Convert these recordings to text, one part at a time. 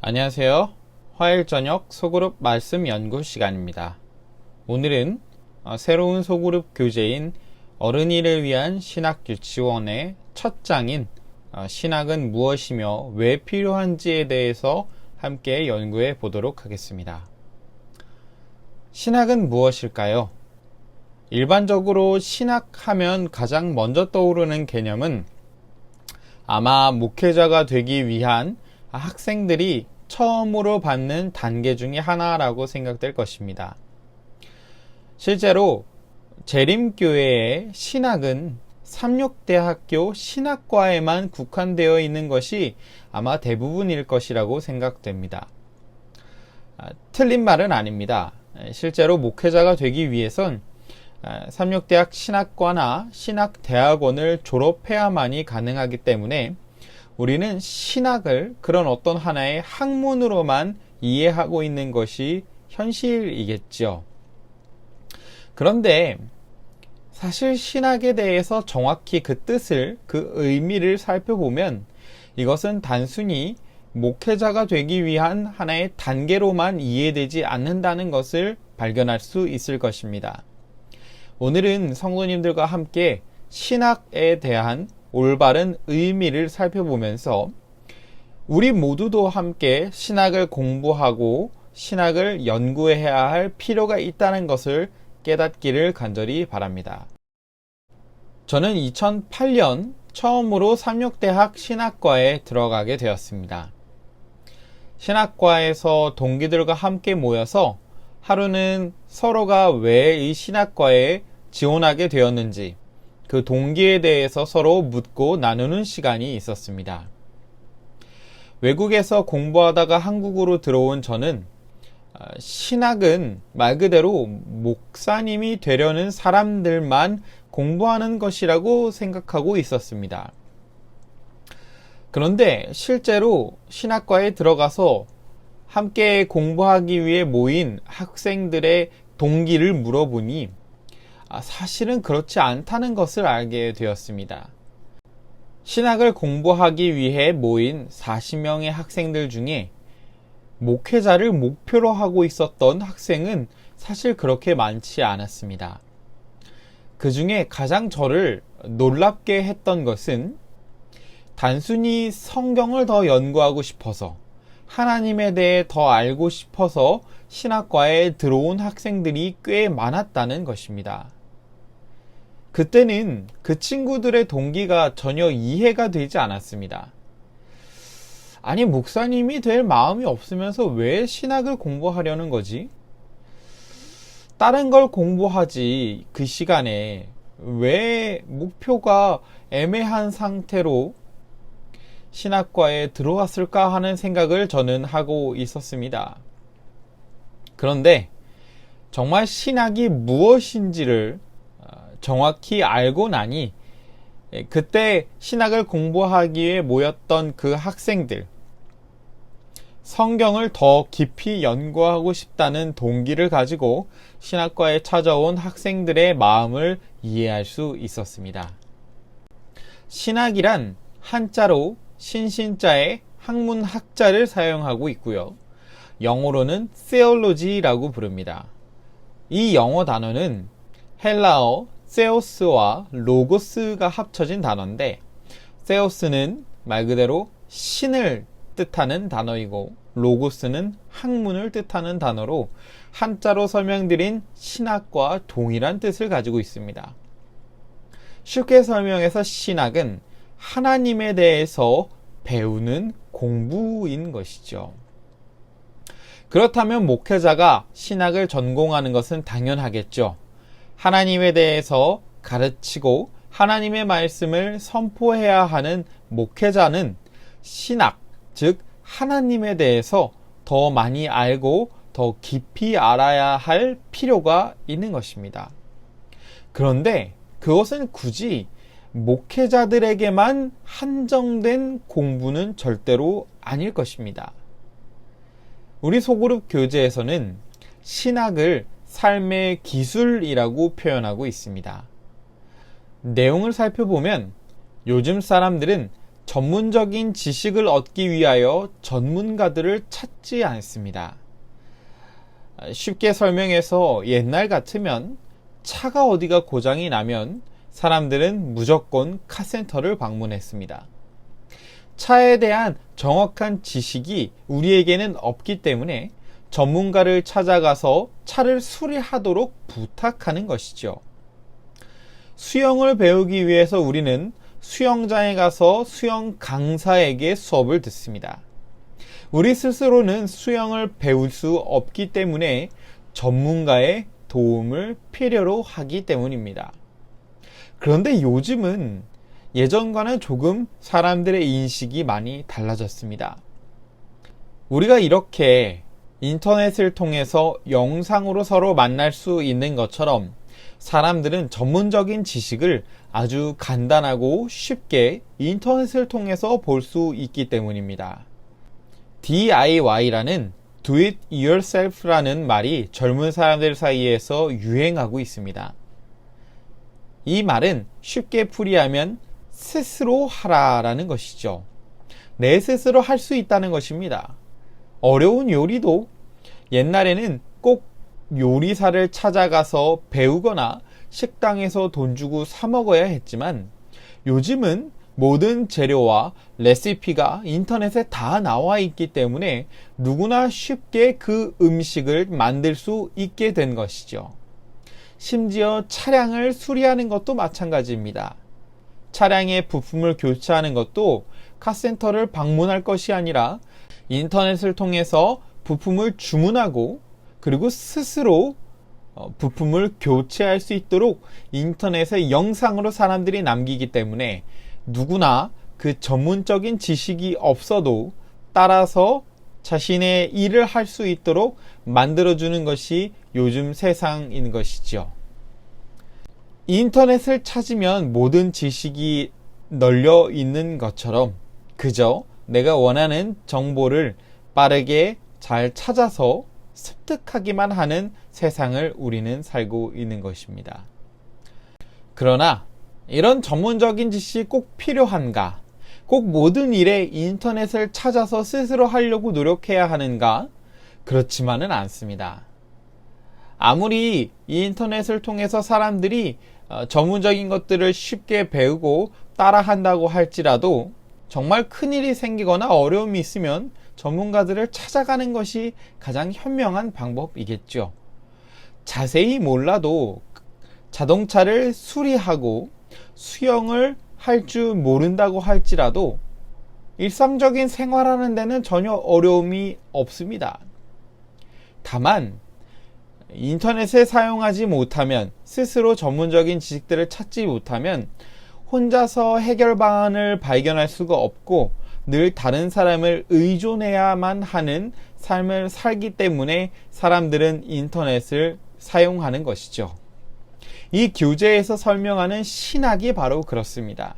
안녕하세요. 화요일 저녁 소그룹 말씀 연구 시간입니다. 오늘은 새로운 소그룹 교재인 어른이를 위한 신학 유치원의 첫 장인 신학은 무엇이며 왜 필요한지에 대해서 함께 연구해 보도록 하겠습니다. 신학은 무엇일까요? 일반적으로 신학하면 가장 먼저 떠오르는 개념은 아마 목회자가 되기 위한 학생들이 처음으로 받는 단계 중에 하나라고 생각될 것입니다. 실제로 재림교회의 신학은 삼육대학교 신학과에만 국한되어 있는 것이 아마 대부분일 것이라고 생각됩니다. 틀린 말은 아닙니다. 실제로 목회자가 되기 위해선 삼육대학 신학과나 신학대학원을 졸업해야만이 가능하기 때문에 우리는 신학을 그런 어떤 하나의 학문으로만 이해하고 있는 것이 현실이겠죠. 그런데 사실 신학에 대해서 정확히 그 뜻을, 그 의미를 살펴보면 이것은 단순히 목회자가 되기 위한 하나의 단계로만 이해되지 않는다는 것을 발견할 수 있을 것입니다. 오늘은 성도님들과 함께 신학에 대한 올바른 의미를 살펴보면서 우리 모두도 함께 신학을 공부하고 신학을 연구해야 할 필요가 있다는 것을 깨닫기를 간절히 바랍니다. 저는 2008년 처음으로 삼육대학 신학과에 들어가게 되었습니다. 신학과에서 동기들과 함께 모여서 하루는 서로가 왜 이 신학과에 지원하게 되었는지 그 동기에 대해서 서로 묻고 나누는 시간이 있었습니다. 외국에서 공부하다가 한국으로 들어온 저는 신학은 말 그대로 목사님이 되려는 사람들만 공부하는 것이라고 생각하고 있었습니다. 그런데 실제로 신학과에 들어가서 함께 공부하기 위해 모인 학생들의 동기를 물어보니 사실은 그렇지 않다는 것을 알게 되었습니다. 신학을 공부하기 위해 모인 40명의 학생들 중에 목회자를 목표로 하고 있었던 학생은 사실 그렇게 많지 않았습니다. 그 중에 가장 저를 놀랍게 했던 것은 단순히 성경을 더 연구하고 싶어서 하나님에 대해 더 알고 싶어서 신학과에 들어온 학생들이 꽤 많았다는 것입니다. 그때는 그 친구들의 동기가 전혀 이해가 되지 않았습니다. 아니, 목사님이 될 마음이 없으면서 왜 신학을 공부하려는 거지? 다른 걸 공부하지 그 시간에 왜 목표가 애매한 상태로 신학과에 들어왔을까 하는 생각을 저는 하고 있었습니다. 그런데 정말 신학이 무엇인지를 정확히 알고 나니 그때 신학을 공부하기 위해 모였던 그 학생들, 성경을 더 깊이 연구하고 싶다는 동기를 가지고 신학과에 찾아온 학생들의 마음을 이해할 수 있었습니다. 신학이란 한자로 신신자의 학문학자를 사용하고 있고요. 영어로는 theology라고 부릅니다. 이 영어 단어는 헬라어 세오스와 로고스가 합쳐진 단어인데, 세오스는 말 그대로 신을 뜻하는 단어이고 로고스는 학문을 뜻하는 단어로 한자로 설명드린 신학과 동일한 뜻을 가지고 있습니다. 쉽게 설명해서 신학은 하나님에 대해서 배우는 공부인 것이죠. 그렇다면 목회자가 신학을 전공하는 것은 당연하겠죠. 하나님에 대해서 가르치고 하나님의 말씀을 선포해야 하는 목회자는 신학, 즉 하나님에 대해서 더 많이 알고 더 깊이 알아야 할 필요가 있는 것입니다. 그런데 그것은 굳이 목회자들에게만 한정된 공부는 절대로 아닐 것입니다. 우리 소그룹 교재에서는 신학을 삶의 기술이라고 표현하고 있습니다. 내용을 살펴보면 요즘 사람들은 전문적인 지식을 얻기 위하여 전문가들을 찾지 않습니다. 쉽게 설명해서 옛날 같으면 차가 어디가 고장이 나면 사람들은 무조건 카센터를 방문했습니다. 차에 대한 정확한 지식이 우리에게는 없기 때문에 전문가를 찾아가서 차를 수리하도록 부탁하는 것이죠. 수영을 배우기 위해서 우리는 수영장에 가서 수영 강사에게 수업을 듣습니다. 우리 스스로는 수영을 배울 수 없기 때문에 전문가의 도움을 필요로 하기 때문입니다. 그런데 요즘은 예전과는 조금 사람들의 인식이 많이 달라졌습니다. 우리가 이렇게 인터넷을 통해서 영상으로 서로 만날 수 있는 것처럼 사람들은 전문적인 지식을 아주 간단하고 쉽게 인터넷을 통해서 볼 수 있기 때문입니다. DIY라는 Do It Yourself라는 말이 젊은 사람들 사이에서 유행하고 있습니다. 이 말은 쉽게 풀이하면 스스로 하라라는 것이죠. 내 스스로 할 수 있다는 것입니다. 어려운 요리도 옛날에는 꼭 요리사를 찾아가서 배우거나 식당에서 돈 주고 사 먹어야 했지만 요즘은 모든 재료와 레시피가 인터넷에 다 나와 있기 때문에 누구나 쉽게 그 음식을 만들 수 있게 된 것이죠. 심지어 차량을 수리하는 것도 마찬가지입니다. 차량의 부품을 교체하는 것도 카센터를 방문할 것이 아니라 인터넷을 통해서 부품을 주문하고 그리고 스스로 부품을 교체할 수 있도록 인터넷에 영상으로 사람들이 남기기 때문에 누구나 그 전문적인 지식이 없어도 따라서 자신의 일을 할 수 있도록 만들어주는 것이 요즘 세상인 것이죠. 인터넷을 찾으면 모든 지식이 널려 있는 것처럼 그저 내가 원하는 정보를 빠르게 잘 찾아서 습득하기만 하는 세상을 우리는 살고 있는 것입니다. 그러나 이런 전문적인 지식이 꼭 필요한가? 꼭 모든 일에 인터넷을 찾아서 스스로 하려고 노력해야 하는가? 그렇지만은 않습니다. 아무리 이 인터넷을 통해서 사람들이 전문적인 것들을 쉽게 배우고 따라한다고 할지라도 정말 큰일이 생기거나 어려움이 있으면 전문가들을 찾아가는 것이 가장 현명한 방법이겠죠. 자세히 몰라도 자동차를 수리하고 수영을 할 줄 모른다고 할지라도 일상적인 생활하는 데는 전혀 어려움이 없습니다. 다만 인터넷을 사용하지 못하면 스스로 전문적인 지식들을 찾지 못하면 혼자서 해결 방안을 발견할 수가 없고 늘 다른 사람을 의존해야만 하는 삶을 살기 때문에 사람들은 인터넷을 사용하는 것이죠. 이 교재에서 설명하는 신학이 바로 그렇습니다.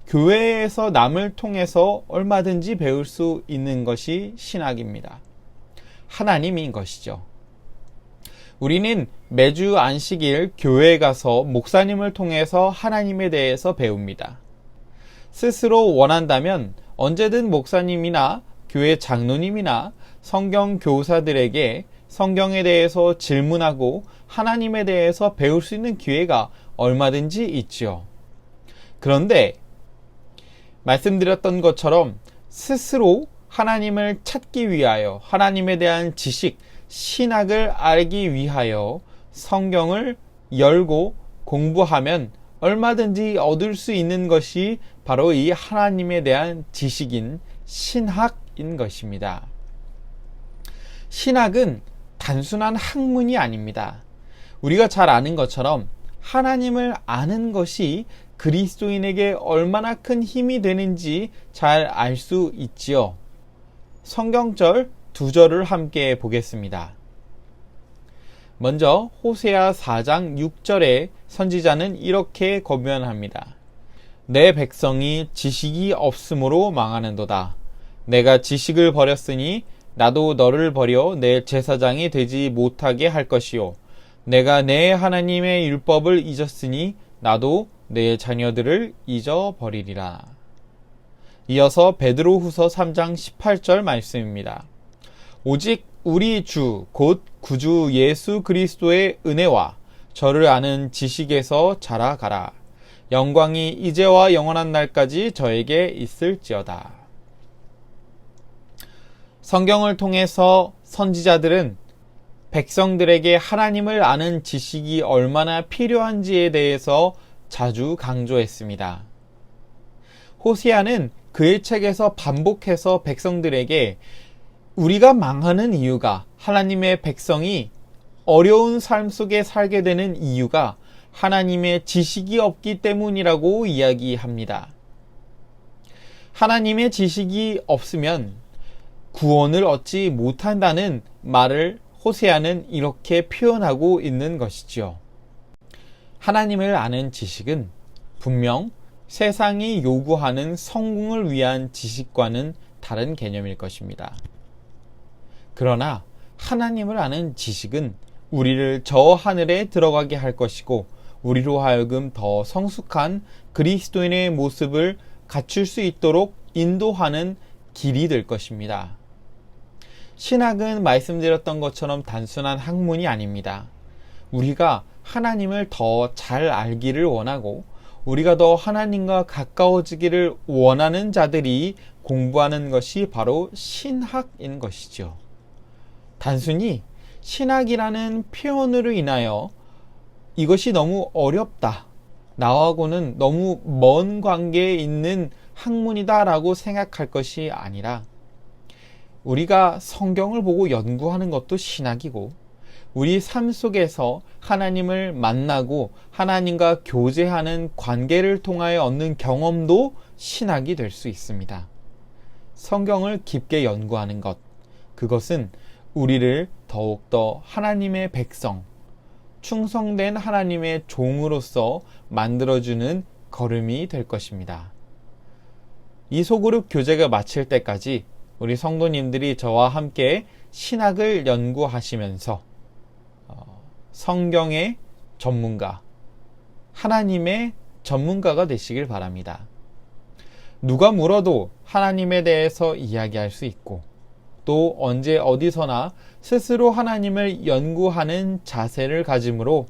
교회에서 남을 통해서 얼마든지 배울 수 있는 것이 신학입니다. 하나님인 것이죠. 우리는 매주 안식일 교회에 가서 목사님을 통해서 하나님에 대해서 배웁니다. 스스로 원한다면 언제든 목사님이나 교회 장로님이나 성경 교사들에게 성경에 대해서 질문하고 하나님에 대해서 배울 수 있는 기회가 얼마든지 있죠. 그런데 말씀드렸던 것처럼 스스로 하나님을 찾기 위하여 하나님에 대한 지식, 신학을 알기 위하여 성경을 열고 공부하면 얼마든지 얻을 수 있는 것이 바로 이 하나님에 대한 지식인 신학인 것입니다. 신학은 단순한 학문이 아닙니다. 우리가 잘 아는 것처럼 하나님을 아는 것이 그리스도인에게 얼마나 큰 힘이 되는지 잘 알 수 있지요. 성경절 2절을 함께 보겠습니다. 먼저 호세아 4장 6절에 선지자는 이렇게 거면합니다. 내 백성이 지식이 없으므로 망하는도다. 내가 지식을 버렸으니 나도 너를 버려 내 제사장이 되지 못하게 할 것이요. 내가 내 하나님의 율법을 잊었으니 나도 내 자녀들을 잊어버리리라. 이어서 베드로후서 3장 18절 말씀입니다. 오직 우리 주 곧 구주 예수 그리스도의 은혜와 저를 아는 지식에서 자라가라. 영광이 이제와 영원한 날까지 저에게 있을지어다. 성경을 통해서 선지자들은 백성들에게 하나님을 아는 지식이 얼마나 필요한지에 대해서 자주 강조했습니다. 호세아는 그의 책에서 반복해서 백성들에게 우리가 망하는 이유가, 하나님의 백성이 어려운 삶 속에 살게 되는 이유가 하나님의 지식이 없기 때문이라고 이야기합니다. 하나님의 지식이 없으면 구원을 얻지 못한다는 말을 호세아는 이렇게 표현하고 있는 것이지요. 하나님을 아는 지식은 분명 세상이 요구하는 성공을 위한 지식과는 다른 개념일 것입니다. 그러나 하나님을 아는 지식은 우리를 저 하늘에 들어가게 할 것이고 우리로 하여금 더 성숙한 그리스도인의 모습을 갖출 수 있도록 인도하는 길이 될 것입니다. 신학은 말씀드렸던 것처럼 단순한 학문이 아닙니다. 우리가 하나님을 더 잘 알기를 원하고 우리가 더 하나님과 가까워지기를 원하는 자들이 공부하는 것이 바로 신학인 것이죠. 단순히 신학이라는 표현으로 인하여 이것이 너무 어렵다, 나하고는 너무 먼 관계에 있는 학문이다 라고 생각할 것이 아니라 우리가 성경을 보고 연구하는 것도 신학이고 우리 삶 속에서 하나님을 만나고 하나님과 교제하는 관계를 통하여 얻는 경험도 신학이 될 수 있습니다. 성경을 깊게 연구하는 것, 그것은 우리를 더욱더 하나님의 백성, 충성된 하나님의 종으로서 만들어주는 걸음이 될 것입니다. 이 소그룹 교제가 마칠 때까지 우리 성도님들이 저와 함께 신학을 연구하시면서 성경의 전문가, 하나님의 전문가가 되시길 바랍니다. 누가 물어도 하나님에 대해서 이야기할 수 있고 또 언제 어디서나 스스로 하나님을 연구하는 자세를 가짐으로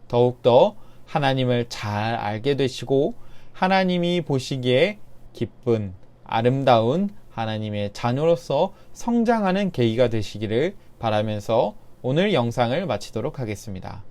더욱더 하나님을 잘 알게 되시고 하나님이 보시기에 기쁜 아름다운 하나님의 자녀로서 성장하는 계기가 되시기를 바라면서 오늘 영상을 마치도록 하겠습니다.